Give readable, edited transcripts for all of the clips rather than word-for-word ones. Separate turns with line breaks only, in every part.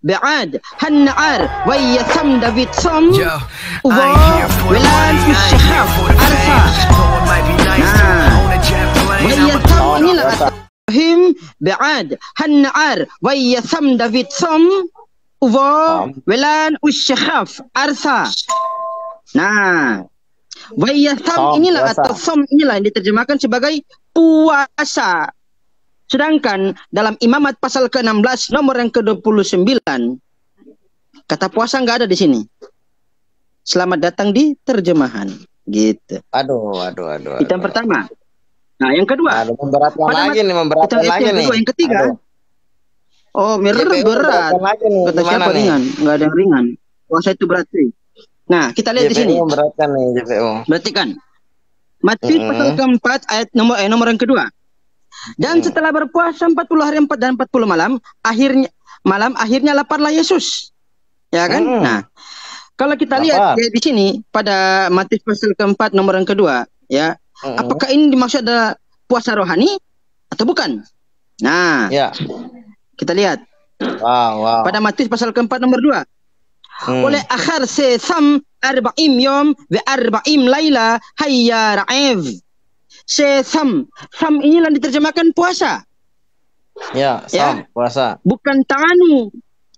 بعاد هالنعار ويا ثم دافيد صم وولان الشخاف أرفع ويا ثم inilah Ibrahim بعاد هالنعار ويا ثم دافيد صم وولان الشخاف أرفع. Nah, Wayatham inilah atau som inilah yang diterjemahkan sebagai puasa. Sedangkan dalam Imamat pasal ke-16 nomor yang ke-29 kata puasa nggak ada di sini. Selamat datang di terjemahan, gitu.
Aduh.
Itu yang pertama. Nah, yang kedua.
Memberatkan lagi nih.
Yang ketiga. Oh, berat. Kata siapa ringan? Nggak ada yang ringan. Puasa itu berat sih. Nah, kita lihat di sini.
Memberatkan nih JPU.
Perhatikan. Matius pasal keempat ayat nomor yang kedua. Dan setelah berpuasa 40 hari 4 dan 40 malam, akhirnya laparlah Yesus. Ya kan? Nah, kalau kita lihat di sini pada Matius pasal keempat nomor yang kedua, ya. Apakah ini dimaksud adalah puasa rohani atau bukan? Nah, kita lihat.
Wow.
Pada Matius pasal keempat nomor 2. Oleh akhir sesam 40 yom wa 40 laila hayya ra'ev. Sesam inilah diterjemahkan puasa.
Ya, puasa.
Bukan ta'anu.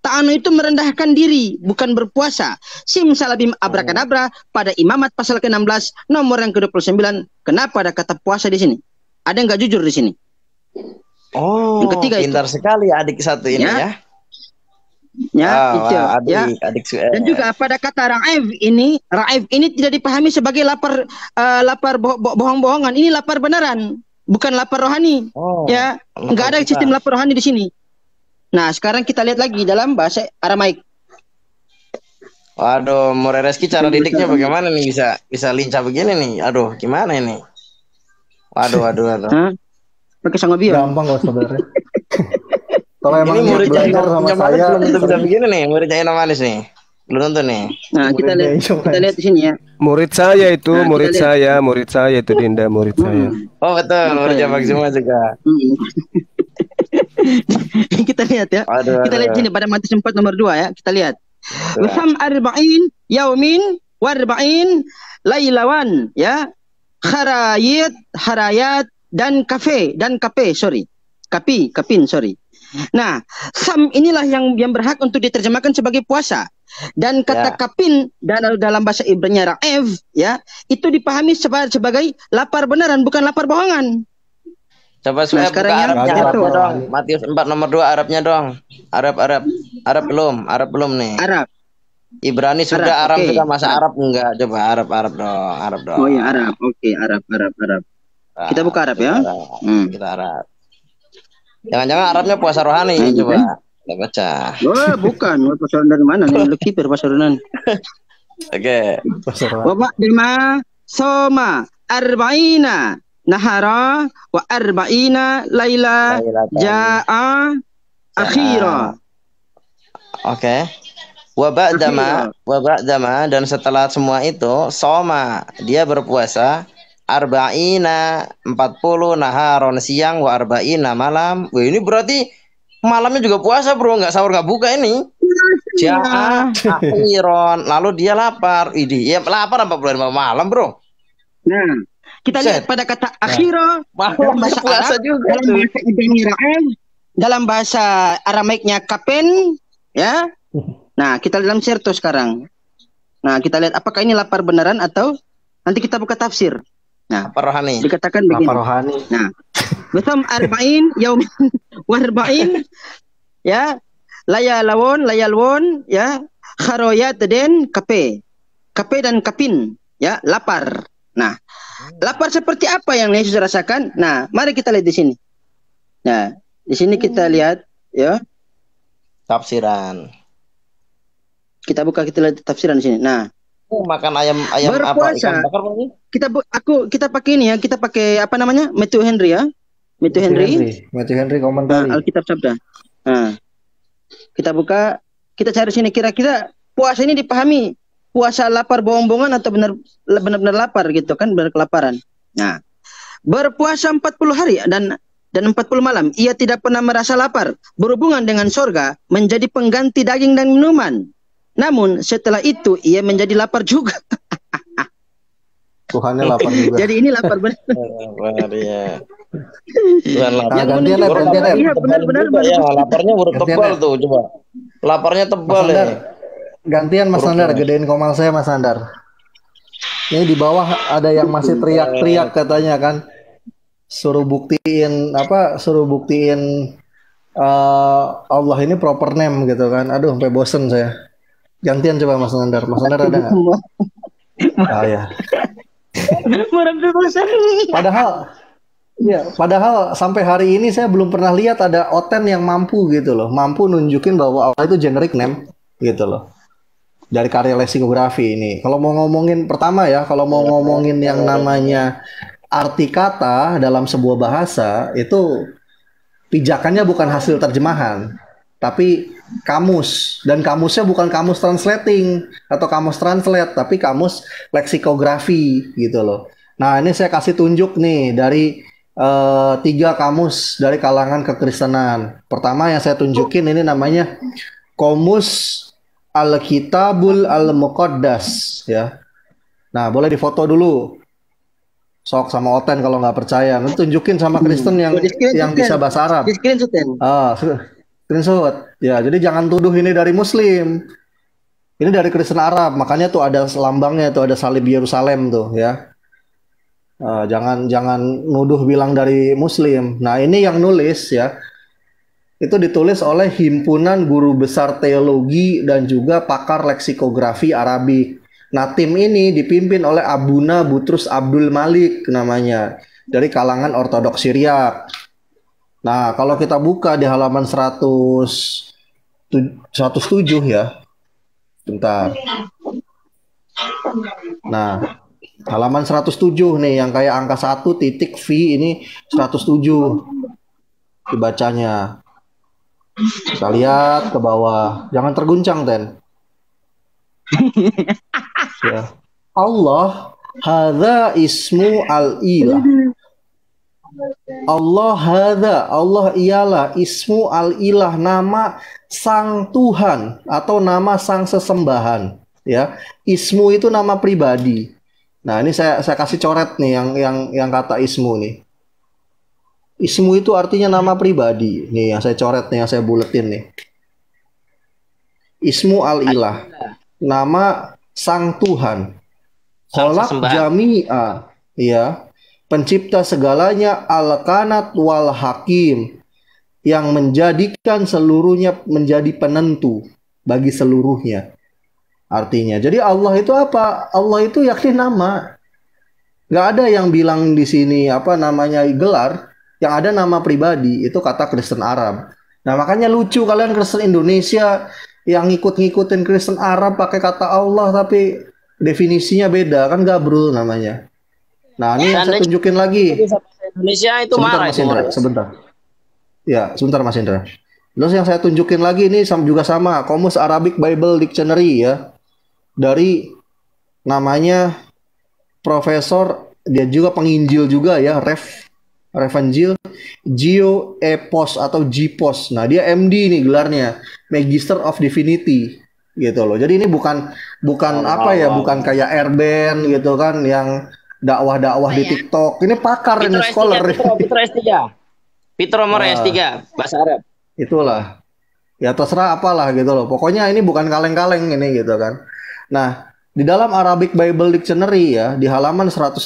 Ta'anu itu merendahkan diri, bukan berpuasa. Simsalabim abrakadabra pada Imamat pasal ke-16 nomor yang ke-29. Kenapa ada kata puasa di sini? Ada nggak jujur di sini?
Oh, yang ketiga pintar sekali adik satu ini ya. Adik.
Dan juga pada kata ra'ev ini tidak dipahami sebagai lapar bohong-bohongan. Ini lapar beneran, bukan lapar rohani. Ya, nggak ada sistem lapar rohani di sini. Nah, sekarang kita lihat lagi dalam bahasa Aramaik.
Waduh, Morereski cara didiknya bagaimana nih bisa lincah begini nih? Aduh, gimana ini? Waduh.
Pakai sangobion.
Gampang kok sebenarnya. Kalau emang
ini murid
belajar sama saya
belum tentu bisa begini nih, muridnya Eno Manis nih. Belum tentu nih.
Nah, kita lihat di sini ya.
Murid saya itu, murid saya itu Dinda, murid saya.
Oh, betul, muridnya Maksima juga.
Kita lihat ya. Kita lihat sini pada Matius 4 nomor 2 ya. Kita lihat. Wasam 40 yaumin warba'in lailawan ya. Harayat dan kapin, sorry. Nah, sam inilah yang berhak untuk diterjemahkan sebagai puasa. Dan kata kapin dalam bahasa Ibrani ra'ev ya, itu dipahami sebagai lapar beneran, bukan lapar bohongan.
Coba sekarang Arabnya dong. Matius 4 nomor 2 Arabnya dong. Arab belum nih.
Arab.
Ibrani sudah, Arab juga, masa Arab enggak? Coba Arab dong.
Oh ya, Arab. Oke, Arab. Kita buka Arab ya.
Kita Arab. Jangan-jangan Arabnya puasa rohani, coba kita baca.
Oh, bukan. Puasa dari mana nih? Lu kiper puasa rohani.
Oke.
Wa ba'dama soma arba'ina nahara wa arba'ina laila ja'a akhira.
Oke. Wa ba'dama dan setelah semua itu soma, dia berpuasa arba'ina 40 naharon siang wa arba'ina malam. Wah, ini berarti malamnya juga puasa, Bro. Enggak sahur, enggak buka ini. Ja'a akhiron, lalu dia lapar. Ya lapar 40 malam, Bro.
Nah, kita lihat pada kata akhiro
dalam bahasa puasa Arab, juga
dalam bahasa Ibrani ra'ev, dalam bahasa Aramaiknya kapen ya. Nah, kita dalam serto sekarang. Nah, kita lihat apakah ini lapar beneran atau nanti kita buka tafsir. Nah,
lapar rohani.
Dikatakan begini.
Lapar rohani.
Nah, bersam arba'in yaumin warba'in ya, layalwon ya, kharoyat dan kape dan kapin ya, lapar. Nah, lapar seperti apa yang Yesus rasakan? Nah, mari kita lihat di sini. Nah, di sini kita lihat ya
tafsiran.
Kita lihat tafsiran di sini. Nah,
makan ayam
berpuasa,
apa, ikan bakar ini?
Kita pakai ini ya, kita pakai apa namanya? Matthew Henry ya. Matthew Henry
komentar
Alkitab Sabda. Nah, kita buka, kita cari sini kira-kira puasa ini dipahami puasa lapar bohong-bohongan atau benar-benar lapar gitu kan, benar kelaparan. Nah, berpuasa 40 hari dan dan 40 malam. Ia tidak pernah merasa lapar. Berhubungan dengan sorga menjadi pengganti daging dan minuman. Namun setelah itu ia menjadi lapar juga.
Tuhannya lapar juga.
Jadi ini lapar benar.
Lapar ya. Tuhan lapar.
Yang
gantian,
menunjukkan
gantian.
iya benar-benar
juga ya, laparnya baru
Gantian,
tebal tuh coba. Laparnya tebal ya.
Gantian Mas Nandar, gedein komal saya Mas Nandar. Ini di bawah ada yang masih teriak-teriak katanya kan. Suruh buktiin Allah ini proper name gitu kan. Aduh, sampai bosen saya. Gantian coba Mas Nandar. Mas Nandar ada nggak? Ah ya. Padahal sampai hari ini saya belum pernah lihat ada Oten yang mampu gitu loh, mampu nunjukin bahwa Allah itu generic name gitu loh. Dari karya leksikografi ini. Kalau mau ngomongin pertama ya, kalau mau ngomongin yang namanya arti kata dalam sebuah bahasa itu pijakannya bukan hasil terjemahan, tapi kamus. Dan kamusnya bukan kamus translating atau kamus translate, tapi kamus leksikografi gitu loh. Nah ini saya kasih tunjuk nih dari 3 kamus dari kalangan kekristenan. Pertama yang saya tunjukin ini namanya Qomus Al-Kitabul Al-Muqaddas ya. Nah boleh difoto dulu. Sok sama Oten kalau nggak percaya. Nanti tunjukin sama Kristen yang bisa bahasa Arab.
Di screenshot.
Screenshot. Ya, jadi jangan tuduh ini dari Muslim. Ini dari Kristen Arab. Makanya tuh ada lambangnya, tuh ada salib Yerusalem tuh ya. Jangan nuduh bilang dari Muslim. Nah ini yang nulis ya. Itu ditulis oleh Himpunan Guru Besar Teologi dan juga pakar leksikografi Arabik. Nah, tim ini dipimpin oleh Abuna Butrus Abdul Malik namanya, dari kalangan Ortodoks Syriak. Nah, kalau kita buka di halaman 107 ya. Bentar. Nah, halaman 107 nih yang kayak angka 1 titik V ini 107 dibacanya. Kita lihat ke bawah, jangan terguncang Ten. Ya. Allah hadza ismu al-ilah. Allah ialah ismu al-ilah, nama sang Tuhan atau nama sang sesembahan ya. Ismu itu nama pribadi. Nah, ini saya kasih coret nih yang kata ismu nih. Ismu itu artinya nama pribadi. Nih yang saya coret nih, yang saya buletin nih. Ismu al-ilah, nama sang Tuhan. Kholaq jami'a, ya, pencipta segalanya, al-kanat wal hakim, yang menjadikan seluruhnya menjadi penentu bagi seluruhnya. Artinya, jadi Allah itu apa? Allah itu yakni nama. Gak ada yang bilang di sini apa namanya gelar. Yang ada nama pribadi, itu kata Kristen Arab. Nah makanya lucu kalian Kristen Indonesia yang ngikut-ngikutin Kristen Arab pakai kata Allah tapi definisinya beda, kan gabrul namanya. Nah ini yang saya tunjukin lagi.
Indonesia itu
sebentar,
marah
Mas Indra,
itu.
sebentar. Ya, sebentar Mas Indra. Terus yang saya tunjukin lagi ini juga sama, Qomus Arabic Bible Dictionary ya. Dari namanya Profesor, dia juga penginjil juga ya, Revanjil Gio Epos atau Gpos. Nah, dia MD nih gelarnya, Magister of Divinity gitu loh. Jadi ini bukan bukan kayak Airben gitu kan yang dakwah-dakwah di TikTok. Ini pakar, ini scholar.
Pitro S3. Pitro Mor S3 bahasa Arab.
Itulah. Ya terserah apalah gitu loh. Pokoknya ini bukan kaleng-kaleng ini gitu kan. Nah, di dalam Arabic Bible Dictionary ya, di halaman 134.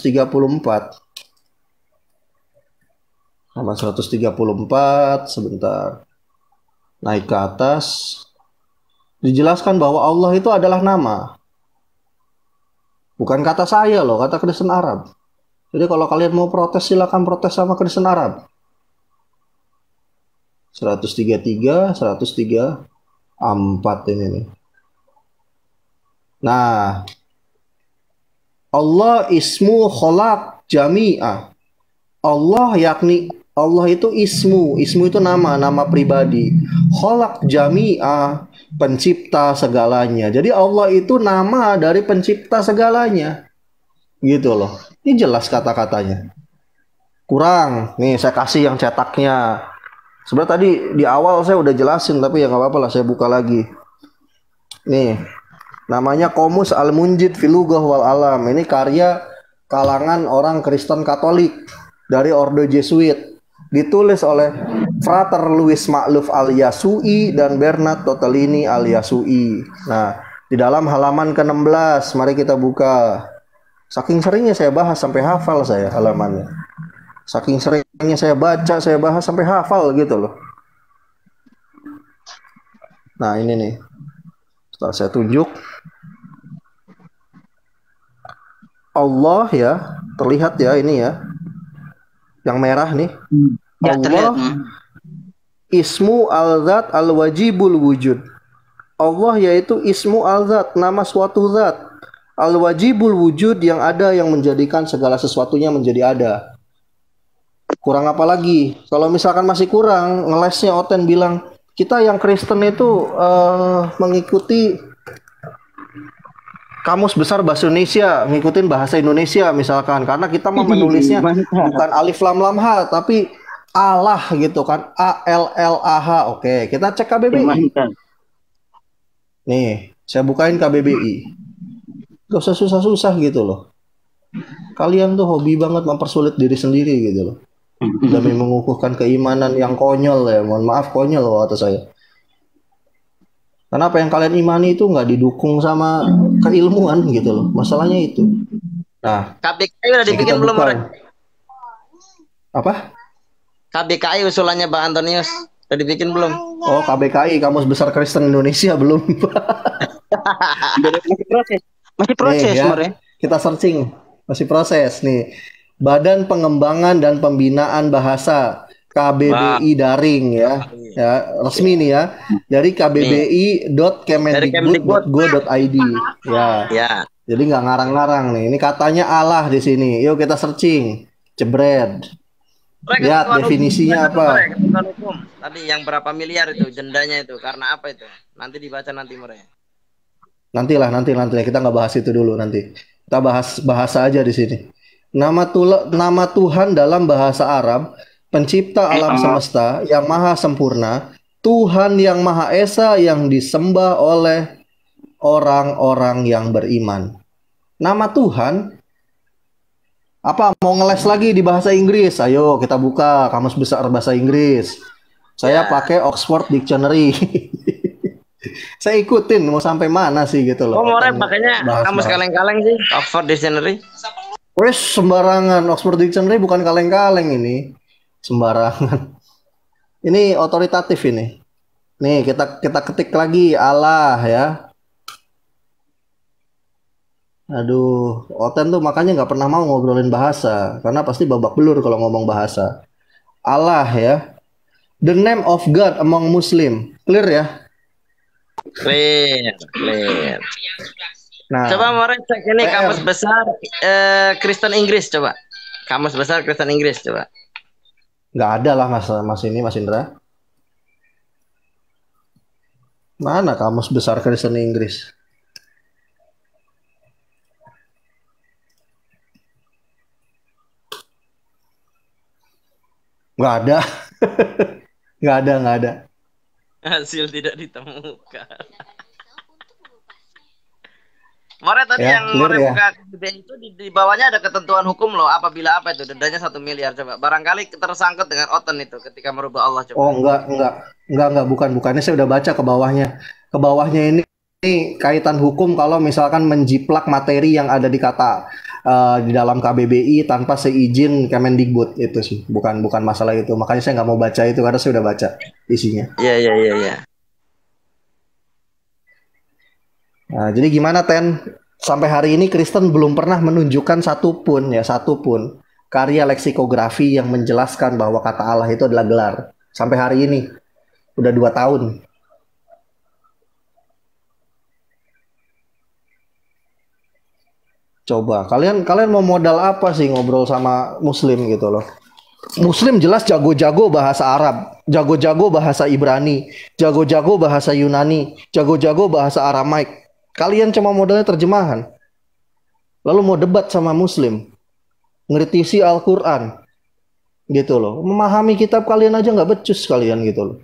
Halaman 134, sebentar. Naik ke atas. Dijelaskan bahwa Allah itu adalah nama. Bukan kata saya loh, kata Kristen Arab. Jadi kalau kalian mau protes, silakan protes sama Kristen Arab. 133, 134 ini nih. Nah, Allah ismu kholaq jami'ah. Allah itu ismu itu nama pribadi. Kholaq jami'ah, pencipta segalanya. Jadi Allah itu nama dari pencipta segalanya. Gitu loh. Ini jelas kata-katanya. Kurang. Nih saya kasih yang cetaknya. Sebenarnya tadi di awal saya udah jelasin, tapi ya nggak apa-apa lah, saya buka lagi. Nih, namanya Qomus Al-Munjid fil Lughah wal Alam. Ini karya kalangan orang Kristen Katolik dari Ordo Jesuit. Ditulis oleh Frater Louis Makluf Al-Yasui dan Bernard Totolini Al-Yasui. Nah, di dalam halaman ke-16, mari kita buka. Saking seringnya saya bahas sampai hafal saya halamannya. Saking seringnya saya baca, saya bahas sampai hafal gitu loh. Nah, ini nih. Setelah saya tunjuk. Allah ya, terlihat ya ini ya. Yang merah nih.
Ya, terlihat.
Allah Ismu al-zat al-wajibul wujud. Allah yaitu ismu al-zat, nama suatu zat. Al-wajibul wujud, yang ada, yang menjadikan segala sesuatunya menjadi ada. Kurang apa lagi? Kalau misalkan masih kurang, ngelesnya Oten bilang, kita yang Kristen itu mengikuti Kamus Besar Bahasa Indonesia, ngikutin bahasa Indonesia misalkan, karena kita mau menulisnya bukan alif lam lam ha, tapi Allah gitu kan, A-L-L-A-H. Oke, kita cek KBBI. Nih, saya bukain KBBI. Gak usah susah-susah gitu loh. Kalian tuh hobi banget mempersulit diri sendiri gitu loh. Demi mengukuhkan keimanan yang konyol ya. Mohon maaf, konyol loh kata saya. Karena apa yang kalian imani itu nggak didukung sama keilmuan gitu loh. Masalahnya itu. Nah,
KBKI udah dibikin belum, Murek?
Apa?
KBKI usulannya Bang Antonius udah dibikin belum?
Oh, KBKI, Kamus Besar Kristen Indonesia belum.
Masih proses. Masih proses,
nih, ya.
Murek.
Kita searching. Masih proses nih. Badan Pengembangan dan Pembinaan Bahasa, KBBI daring ya. Ya, resmi nih ya. Dari kbbi.kemendikbud.go.id ya.
Ya.
Jadi nggak ngarang-ngarang nih. Ini katanya Allah di sini. Yuk kita searching. Jebret. Lihat definisinya apa?
Ketentuan hukum. Tadi yang berapa miliar itu dendanya itu karena apa itu? Nanti dibaca nanti, Murek.
Nanti kita nggak bahas itu dulu nanti. Kita bahas bahasa aja di sini. Nama Tuhan dalam bahasa Arab, pencipta alam semesta yang maha sempurna, Tuhan yang maha esa yang disembah oleh orang-orang yang beriman. Nama Tuhan apa? Mau ngeles lagi di bahasa Inggris? Ayo kita buka Kamus Besar Bahasa Inggris. Saya pakai Oxford Dictionary. Saya ikutin mau sampai mana sih gitu loh.
Oh, Murek makanya kamus kaleng-kaleng sih Oxford Dictionary.
Wes sembarangan, Oxford Dictionary bukan kaleng-kaleng ini. Sembarangan. Ini otoritatif ini. Nih kita ketik lagi Allah ya. Aduh, Oten tuh makanya nggak pernah mau ngobrolin bahasa, karena pasti babak belur kalau ngomong bahasa. Allah ya. The name of God among Muslim. Clear ya?
Clear.
Nah,
Coba Murek cek ini Kamus Besar Kristen Inggris coba. Kamus Besar Kristen Inggris coba.
nggak ada lah mas Indra. Mana Kamus Besar Kristen Inggris? Nggak ada. nggak ada.
Hasil tidak ditemukan. Murek tadi
Ya,
yang
clear
Murek
ya.
buka itu di bawahnya ada ketentuan hukum loh. Apabila apa itu dendanya 1 miliar coba. Barangkali tersangkut dengan Oten itu ketika merubah Allah coba.
Oh enggak, bukannya saya udah baca ke bawahnya. Ke bawahnya ini kaitan hukum kalau misalkan menjiplak materi yang ada di kata di dalam KBBI tanpa seizin Kemendikbud itu sih. Bukan masalah itu. Makanya saya nggak mau baca itu karena saya udah baca isinya.
Iya.
Nah, jadi gimana Ten? Sampai hari ini Kristen belum pernah menunjukkan satupun karya leksikografi yang menjelaskan bahwa kata Allah itu adalah gelar. Sampai hari ini udah 2 tahun. Coba kalian mau modal apa sih ngobrol sama Muslim gitu loh? Muslim jelas jago-jago bahasa Arab, jago-jago bahasa Ibrani, jago-jago bahasa Yunani, jago-jago bahasa Aramaik. Kalian cuma modalnya terjemahan. Lalu mau debat sama Muslim, ngeritisi Al-Quran. gitu loh. Memahami kitab kalian aja nggak becus kalian gitu loh.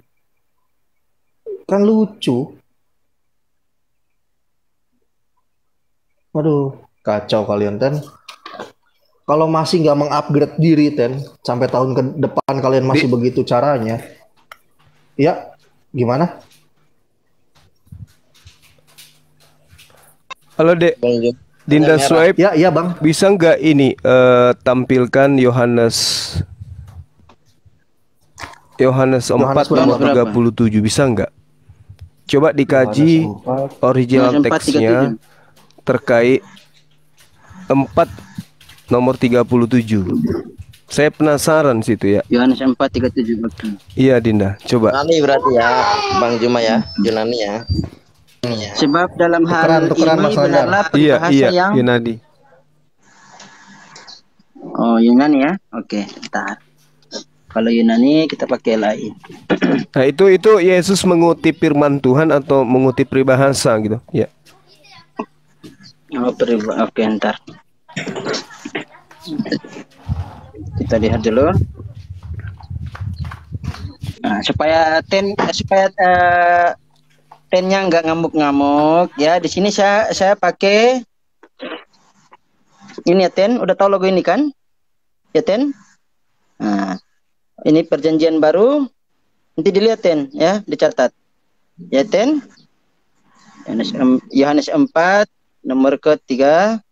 Kan lucu. Waduh, kacau kalian Ten. Kalau masih nggak mengupgrade diri Ten, sampai tahun ke depan kalian masih begitu caranya. Ya, gimana?
Halo Dek,
Bang Jo.
Dinda
Merah.
Swipe,
Ya, iya Bang.
bisa nggak ini tampilkan Yohanes
Yohanes
4
berapa?
nomor 37, bisa nggak? Coba dikaji
Yohanes 4.
original
Yohanes 4,
teksnya
37.
terkait 4 nomor 37. Saya penasaran situ ya.
Yohanes 4:37. Oke.
Iya Dinda, coba.
Yunani berarti ya, Bang Juma ya, Yunani ya.
Sebab dalam hal
Tukeran,
ini
Mas Fajar.
benarlah
Iya,
peribahasa
iya,
yang
Yunani.
Oh, Yunani ya. Oke, bentar. Kalau Yunani kita pakai lain.
Nah, itu Yesus mengutip firman Tuhan atau mengutip peribahasa gitu. Ya.
Oh, oke, ntar. Kita lihat dulu. Nah, supaya tennya nggak ngamuk-ngamuk ya. Di sini saya pakai ini ya Ten. Udah tahu logo ini kan? Ya Ten. Nah, ini perjanjian baru. Nanti dilihat Ten ya, dicatat. Ya Ten. Yohanes 4 nomor ke-37.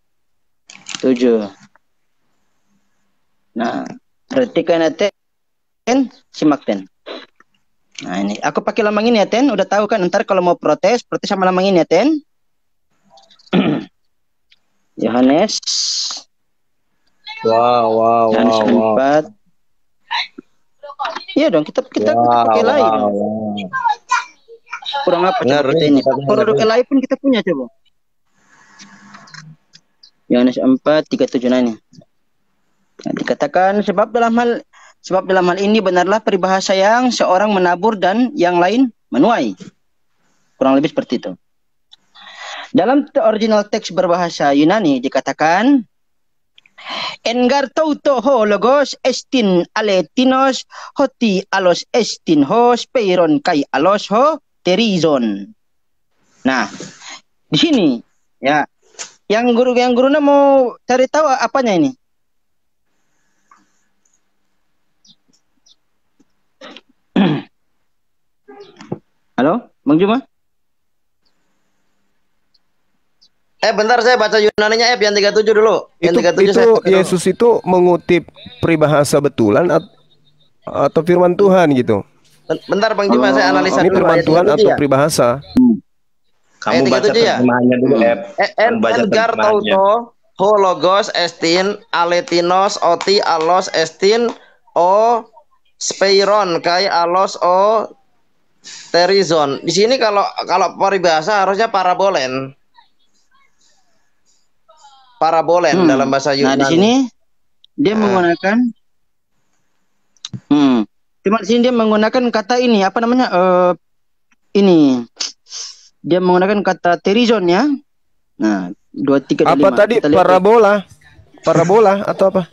Nah, perhatikan ya Ten, simak Ten. Nah ini, aku pakai lambang ini ya Ten, udah tahu kan, ntar kalau mau protes sama lambang ini ya Ten. Yohanes.
Wow.
Yohanes 4. Iya dong, kita pakai lain. Kurang apa coba kita ini? Produk lain pun kita punya coba. Yohanes 4:37 ini. Nah, dikatakan sebab dalam hal ini benarlah peribahasa yang seorang menabur dan yang lain menuai. Kurang lebih seperti itu. Dalam original teks berbahasa Yunani dikatakan Engartouto ho logos estin aletinos hoti alos estin ho speiron kai alos ho terizon. Nah, di sini ya yang gurunya mau cari tahu apanya ini? Halo, Bang Juma?
Bentar saya baca Yunaninya yang 37 dulu. Yang 37
Itu
saya pakai dulu.
Yesus itu mengutip peribahasa betulan atau firman Tuhan gitu.
Bentar Bang Juma, saya analisa
Ini
dulu
firman
ayat
Tuhan
37
atau
ya.
peribahasa?
Kamu
Ayat
baca
37 ya?
terjemahannya dulu, Baca
Engar
terjemahannya.
tauto ho logos estin aletinos oti alos estin o speiron kai alos o terizon. Di sini kalau peribahasa harusnya parabolen dalam bahasa Yunani.
Nah, di sini dia menggunakan cuma di sini dia menggunakan kata ini apa namanya? Ini dia menggunakan kata terizon ya. Nah, 2, 3, 5.
Apa tadi? Parabola atau apa?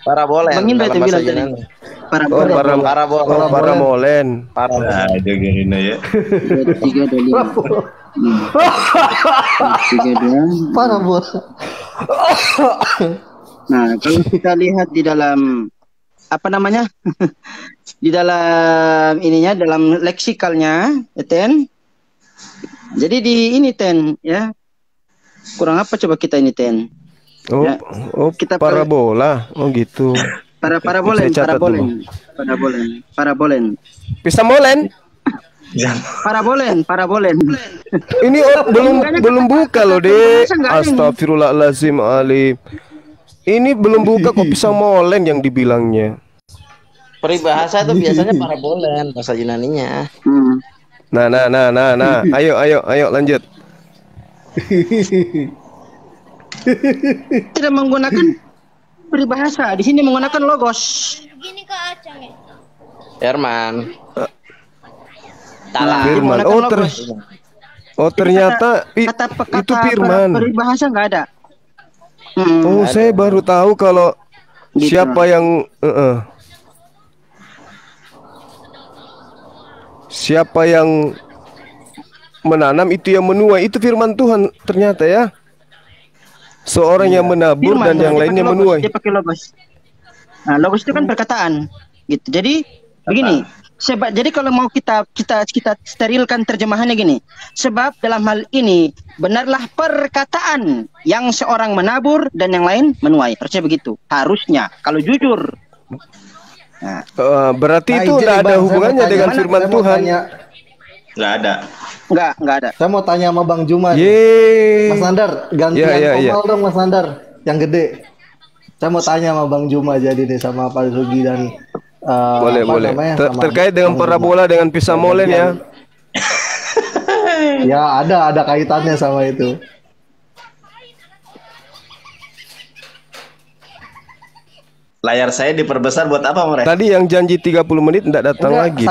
Parabolen
Bang Indra
dalam
itu
bahasa
bilang tadi.
Yunani.
Parabolen.
Nah, jogerin ya.
2, 3, 5. 3, 2.
Parabol.
Nah, kalau kita lihat di dalam apa namanya? Di dalam ininya, dalam leksikalnya, ya Ten. Jadi di ini Ten, ya. Kurang apa coba kita ini Ten? Ya, kita
parabola. Oh gitu.
Parabolen.
Bisa molen.
Parabolen.
Ini belum buka loh, Dek. Astagfirullahalazim Ali. Ini belum buka kok bisa molen yang dibilangnya.
Peribahasa itu biasanya parabolen bahasa Yunaninya.
Nah. Ayo lanjut.
Tidak menggunakan peribahasa. Di sini menggunakan logos.
Begini ke Acang ya.
Herman.
Firman. Ternyata
Kata
itu firman.
Peribahasa nggak ada.
Saya baru tahu kalau
Gitu.
Siapa yang siapa yang menanam itu yang menuai, itu firman Tuhan ternyata ya. Seorang yang menabur
Firman,
dan yang
dia
lainnya
pakai logos,
menuai.
Dia pakai logos. Nah, logos itu kan perkataan, gitu. Jadi begini, jadi kalau mau kita sterilkan terjemahannya gini. Sebab dalam hal ini benarlah perkataan yang seorang menabur dan yang lain menuai. Harusnya begitu. Harusnya kalau jujur. Nah,
berarti itu tidak ada hubungannya dengan firman Tuhan.
Nggak ada.
Nggak ada.
Saya mau tanya sama Bang Juma. Mas Nandar, gantian komal dong Mas Nandar, yang gede. Saya mau tanya sama Bang Juma jadi nih sama Pak Sugi dan
boleh. Terkait dengan parabola dengan pisau molen ya.
Ya ada kaitannya sama itu.
Layar saya diperbesar buat apa, More?
Tadi yang janji 30 menit tidak datang lagi.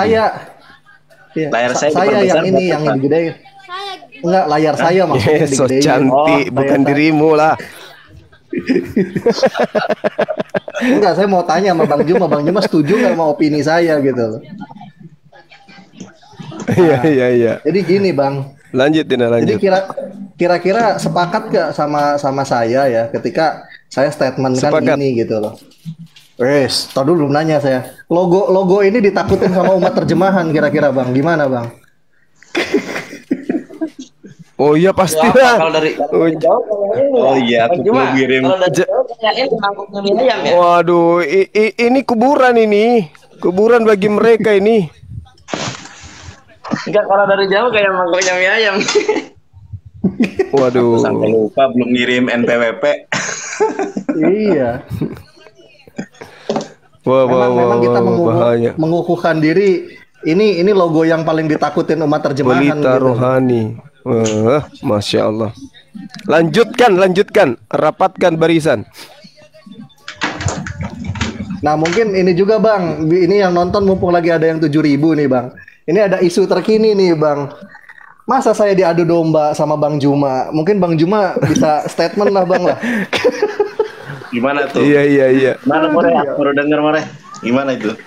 Layar saya
yang ini yang gede. Enggak, layar saya maksudnya
so cantik, bukan dirimu lah.
Enggak, saya mau tanya sama Bang Juma setuju nggak sama opini saya gitu loh.
Iya.
Jadi gini Bang.
Lanjut.
Jadi kira-kira sepakat gak sama saya ya ketika saya statementkan ini gitu loh. Tadi dulu belum nanya saya. Logo ini ditakutin sama umat terjemahan kira-kira Bang. Gimana Bang?
Oh iya pastilah. Kalau dari jauh
iya, aku kirim.
Kalau dari jauh kayak mangkuknya mie ayam ya.
Waduh, ini kuburan ini. Kuburan bagi mereka ini.
Enggak, kalau dari jauh kayak mangkuknya mie ayam.
Waduh.
Sampai lupa belum ngirim NPWP.
Iya.
Memang
kita mengukuhkan diri. Ini logo yang paling ditakutin umat terjemahan.
Pelita
gitu.
rohani. Masya Allah. Lanjutkan. Rapatkan barisan.
Nah mungkin ini juga Bang. Ini yang nonton mumpung lagi ada yang 7.000 nih Bang. Ini ada isu terkini nih Bang. Masa saya diadu domba sama Bang Juma? Mungkin Bang Juma bisa statement lah Bang lah.
Gimana tuh?
Iya.
Mana More? Baru dengar More. Gimana itu?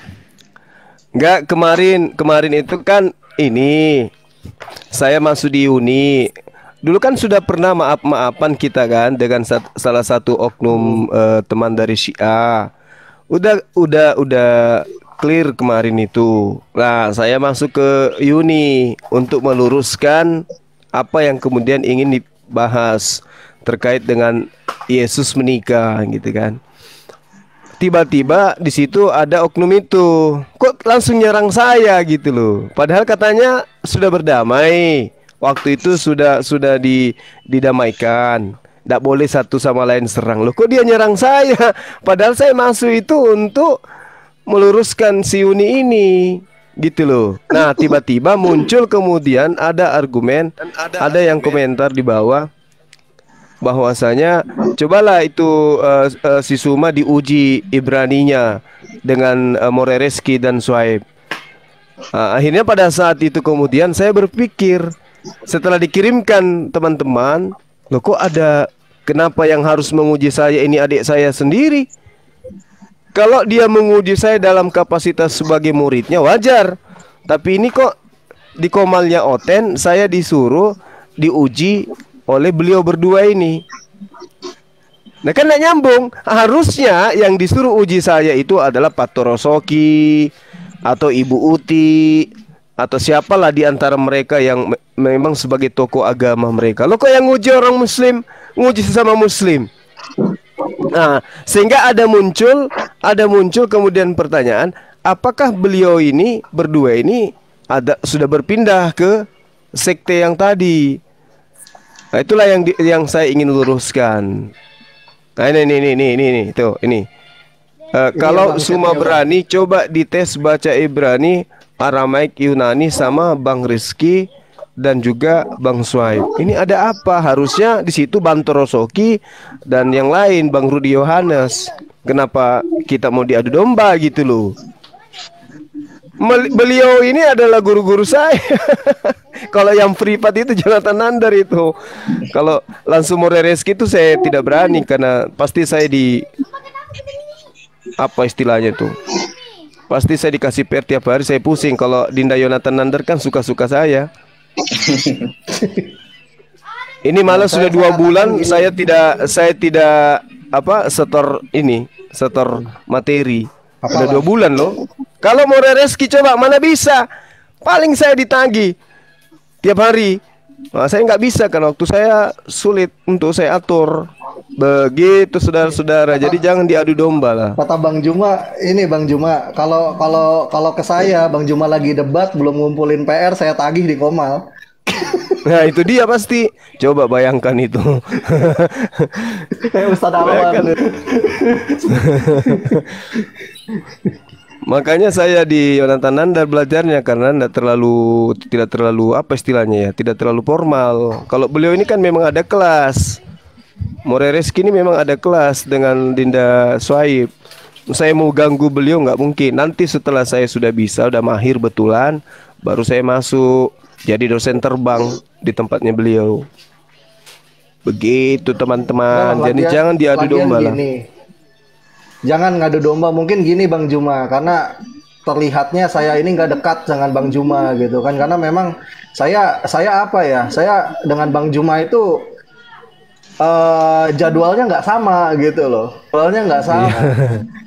Enggak, kemarin itu kan ini saya masuk di Uni. Dulu kan sudah pernah maaf-maafan kita kan dengan salah satu oknum teman dari Syiah. Udah clear kemarin itu. Nah, saya masuk ke Uni untuk meluruskan apa yang kemudian ingin dibahas terkait dengan Yesus menikah gitu kan. Tiba-tiba di situ ada oknum itu, kok langsung nyerang saya gitu loh. Padahal katanya sudah berdamai. Waktu itu sudah didamaikan. Tidak boleh satu sama lain serang. Loh kok dia nyerang saya? Padahal saya masuk itu untuk meluruskan si Uni ini. Gitu loh. Nah tiba-tiba muncul kemudian ada argumen, ada yang komentar di bawah bahwasanya cobalah itu si Suma diuji Ibraninya dengan Morereski dan Shuaib. Akhirnya pada saat itu kemudian saya berpikir setelah dikirimkan teman-teman, loh kok ada, kenapa yang harus menguji saya ini adik saya sendiri? Kalau dia menguji saya dalam kapasitas sebagai muridnya wajar, tapi ini kok di Komalnya Oten saya disuruh diuji oleh beliau berdua ini. Nah kan gak nyambung. Harusnya yang disuruh uji saya itu adalah Pak Torosoki atau Ibu Uti atau siapalah di antara mereka yang memang sebagai tokoh agama mereka. Loh kok yang nguji orang muslim, nguji sesama muslim? Nah sehingga ada muncul kemudian pertanyaan, apakah beliau ini berdua ini sudah berpindah ke sekte yang tadi? Nah, itulah yang saya ingin luruskan. Nah ini tuh ini. Kalau Suma berani coba dites baca Ibrani, Aramaik, Yunani sama Bang Rizky dan juga Bang Shuaib. Ini ada apa? Harusnya di situ Bang Torosoki dan yang lain, Bang Rudi Yohanes. Kenapa kita mau diadu domba gitu loh? Beliau ini adalah guru-guru saya. Kalau yang privat itu Jonathan Nandar itu. Kalau langsung Morereski itu saya tidak berani karena pasti saya apa istilahnya tuh. Pasti saya dikasih PR tiap hari, saya pusing. Kalau Dinda Yonatan Nander kan suka-suka saya. Ini malah sudah 2 bulan saya tidak apa setor materi. Sudah 2 bulan loh. Kalau mau reski coba mana bisa? Paling saya ditagih tiap hari. Nah, saya nggak bisa kan, waktu saya sulit untuk saya atur. Begitu saudara-saudara. Jadi jangan diadu domba lah.
Kata Bang Juma, ini Bang Juma, kalau ke saya Bang Juma lagi debat belum ngumpulin PR, saya tagih di Komal.
Nah itu dia pasti. Coba bayangkan itu.
Kayak Ustadz Alwan.
Makanya saya di Yonatan Nandar belajarnya karena tidak terlalu apa istilahnya ya, tidak terlalu formal. Kalau beliau ini kan memang ada kelas. More Reski ini memang ada kelas dengan Dinda Swaib. Saya mau ganggu beliau nggak mungkin. Nanti setelah saya sudah bisa, udah mahir betulan, baru saya masuk jadi dosen terbang di tempatnya beliau. Begitu teman-teman. Jadi jangan diadu domba lah.
Jangan ngadu domba, mungkin gini Bang Juma, karena terlihatnya saya ini nggak dekat dengan Bang Juma gitu kan, karena memang saya apa ya, saya dengan Bang Juma itu jadwalnya nggak sama gitu loh, jadwalnya nggak sama.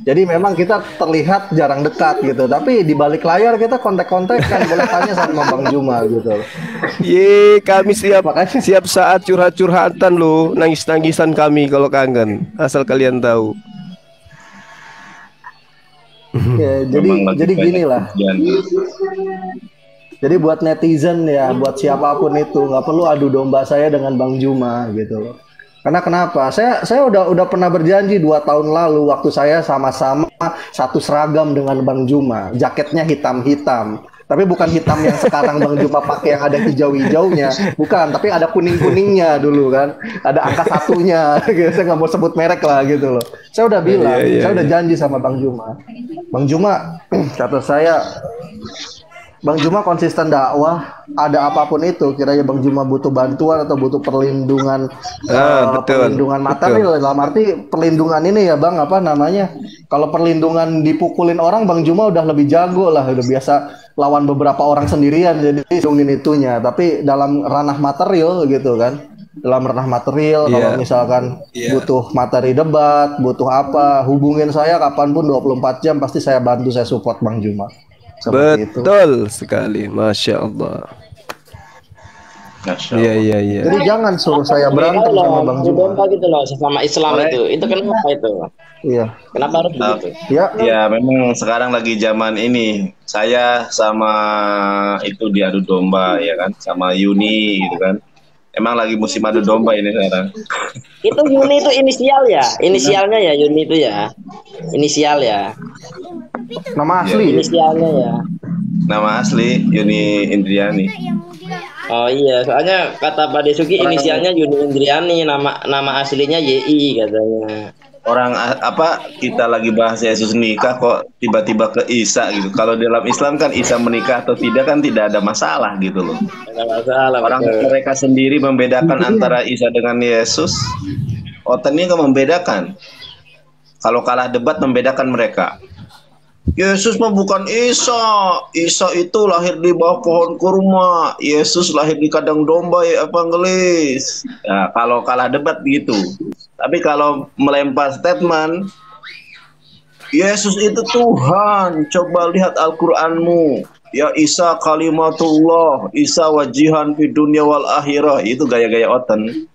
Jadi memang kita terlihat jarang dekat gitu, tapi di balik layar kita kontak-kontak kan, boleh tanya sama Bang Juma gitu.
Kami siap saat curhat-curhatan loh, nangis-nangisan kami kalau kangen, asal kalian tahu.
Ya, jadi gini lah. Jadi buat netizen ya, buat siapapun itu nggak perlu adu domba saya dengan Bang Juma gitu loh. Karena kenapa? Saya udah pernah berjanji 2 tahun lalu waktu saya sama-sama satu seragam dengan Bang Juma, jaketnya hitam-hitam. Tapi bukan hitam yang sekarang Bang Juma pakai yang ada hijau-hijaunya, bukan. Tapi ada kuning-kuningnya dulu kan, ada angka 1-nya. Saya nggak mau sebut merek lah gitu loh. Saya udah bilang, saya udah janji sama Bang Juma. Bang Juma, kata saya, Bang Juma konsisten dakwah, ada apapun itu, kiranya Bang Juma butuh bantuan atau butuh perlindungan, perlindungan material, dalam arti perlindungan ini ya Bang, apa namanya? Kalau perlindungan dipukulin orang, Bang Juma udah lebih jago lah, udah biasa lawan beberapa orang sendirian, jadi lindungin itunya. Tapi dalam ranah material gitu kan, dalam ranah material, kalau misalkan butuh materi debat, butuh apa, hubungin saya kapanpun 24 jam, pasti saya bantu, saya support Bang Juma.
Betul sekali, Masya Allah. Iya.
Jadi jangan suruh saya berantem sama Bang Juma.
Gitu loh, sama Islam itu kenapa itu?
Iya.
Kenapa harus begitu?
Ya memang sekarang lagi zaman ini. Saya sama itu diadu domba ya kan, sama Yuni gitu kan. Emang lagi musim adu domba ini sekarang.
Itu Yuni itu inisial ya, inisialnya ya Yuni itu ya, inisial ya.
Nama asli.
Inisialnya ya.
Nama asli Yuni Indriani.
Oh iya, soalnya kata Pak Desuki inisialnya Yuni Indriani, nama aslinya YI katanya.
Orang apa kita lagi bahas Yesus nikah kok tiba-tiba ke Isa gitu. Kalau dalam Islam kan Isa menikah atau tidak kan tidak ada masalah gitu loh.
Tidak ada masalah.
Orang mereka sendiri membedakan antara Isa dengan Yesus. Otennya nggak membedakan. Kalau kalah debat membedakan mereka. Yesus mah bukan Isa. Isa itu lahir di bawah pohon kurma. Yesus lahir di kandang domba ya evangelis. Ya, kalau kalah debat gitu. Tapi kalau melempar statement, Yesus itu Tuhan. Coba lihat Al-Qur'anmu. Ya Isa kalimatullah, Isa wajihan fi dunya wal akhirah. Itu gaya-gaya Oten.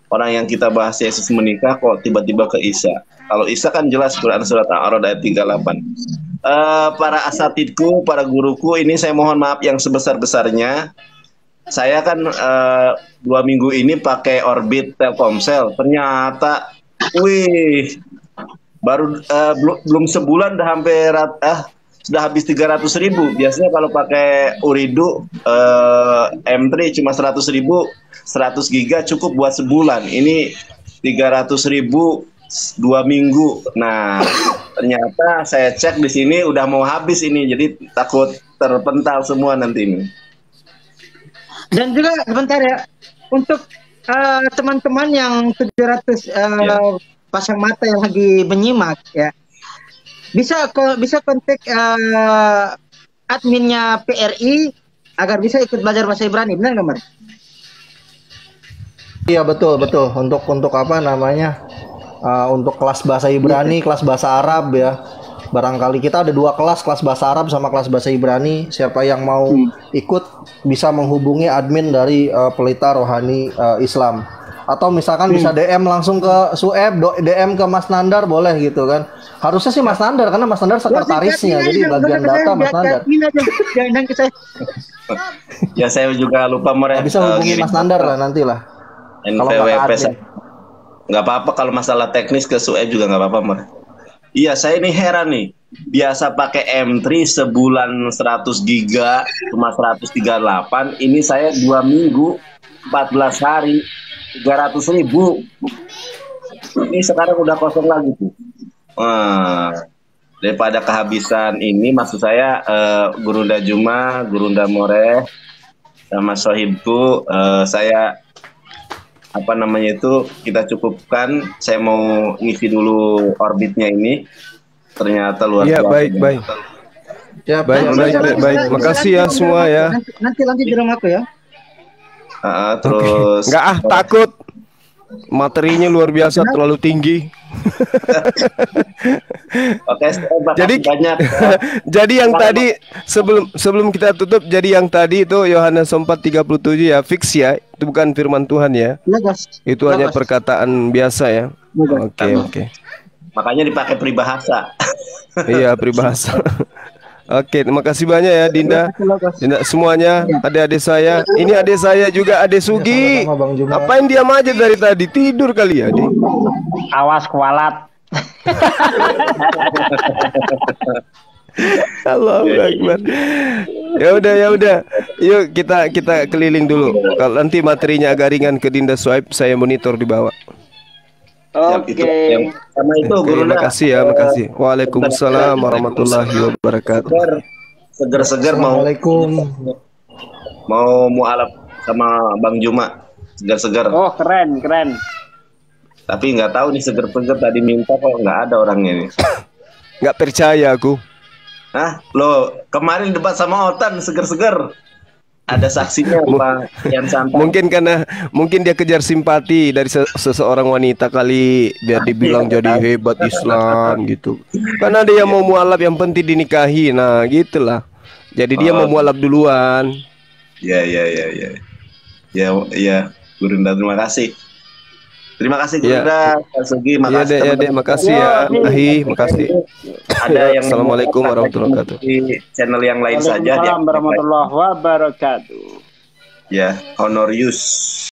Orang yang kita bahas Yesus menikah kok tiba-tiba ke Isa. Kalau Isa kan jelas Quran surat Al-A'raf ayat 38. Para asatidku, para guruku, ini saya mohon maaf yang sebesar-besarnya. Saya kan 2 minggu ini pakai Orbit Telkomsel. Ternyata, baru belum sebulan sudah habis 300.000. Biasanya kalau pakai Uridu M3 cuma 100.000, 100 giga cukup buat sebulan. Ini 300.000 2 minggu. Nah, ternyata saya cek di sini udah mau habis ini, jadi takut terpental semua nanti ini.
Dan juga sebentar ya, untuk teman-teman yang 700 pasang mata yang lagi menyimak ya, bisa kontak adminnya PRI agar bisa ikut belajar bahasa Ibrani, benar nggak, Mar?
Iya betul betul untuk apa namanya untuk kelas bahasa Ibrani, kelas bahasa Arab ya. Barangkali kita ada 2 kelas, kelas bahasa Arab sama kelas bahasa Ibrani. Siapa yang mau ikut bisa menghubungi admin dari Pelita Rohani Islam. Atau misalkan bisa DM langsung ke Sueb, DM ke Mas Nandar boleh gitu kan. Harusnya sih Mas Nandar karena Mas Nandar sekretarisnya, jadi bagian data Mas Nandar.
Jangan ke saya.
Ya saya juga lupa
Bisa hubungi Mas Nandar lah nantilah.
NPWP nggak apa-apa, kalau masalah teknis ke Sueb juga nggak apa-apa, Mar. Iya, saya ini heran nih. Biasa pakai M3 sebulan 100 giga cuma 138. Ini saya 2 minggu 14 hari 300.000. Ini sekarang udah kosong lagi tuh. Daripada kehabisan ini, maksud saya Gurunda Juma, Gurunda More sama sohibku, saya apa namanya itu kita cukupkan. Saya mau ngisi dulu orbitnya ini, ternyata luar biasa.
Baik.
Ya,
baik. Makasih ya semua ya.
Nanti di rumah aku ya.
Terus
nggak takut materinya luar biasa, terlalu tinggi.
Oke,
jadi
banyak.
Jadi yang tadi sebelum kita tutup, jadi yang tadi itu Yohanes 4:37 ya, fix ya, itu bukan firman Tuhan ya. Itu hanya perkataan biasa ya. Oke.
Makanya dipakai peribahasa.
Iya, peribahasa. Oke, terima kasih banyak ya Dinda semuanya, adik-adik saya. Ini adik saya juga, adik Sugi. Apain diam aja dari tadi, tidur kali ya, Dik?
Awas kualat.
Allahu Akbar. Ya udah. Yuk kita keliling dulu. Kalau nanti materinya agak ringan ke Dinda Swipe, saya monitor di bawah.
Oke.
Sama itu Gurunda.
Makasih ya, makasih. Waalaikumsalam warahmatullahi wabarakatuh.
Seger-seger mau mualaf sama Bang Juma. Seger-seger.
Oh, keren.
Tapi nggak tahu nih seger-seger tadi minta kok nggak ada orangnya nih.
Nggak percaya aku.
Lo kemarin debat sama Otan seger-seger. Ada saksinya Pak yang santai.
Mungkin dia kejar simpati dari seseorang wanita kali, biar dibilang jadi hebat Islam gitu. Karena dia mau mualaf, yang penting dinikahi. Nah, gitulah. Jadi dia mau mualaf duluan.
Ya, Gurunda, terima kasih. Terima kasih Gurunda, Sugi, makasih.
Ya, Dek, makasih ya. Makasih.
Ada yang
Assalamualaikum warahmatullahi wabarakatuh.
Di channel yang lain saja.
Waalaikumsalam warahmatullahi wabarakatuh.
Ya, Honorius.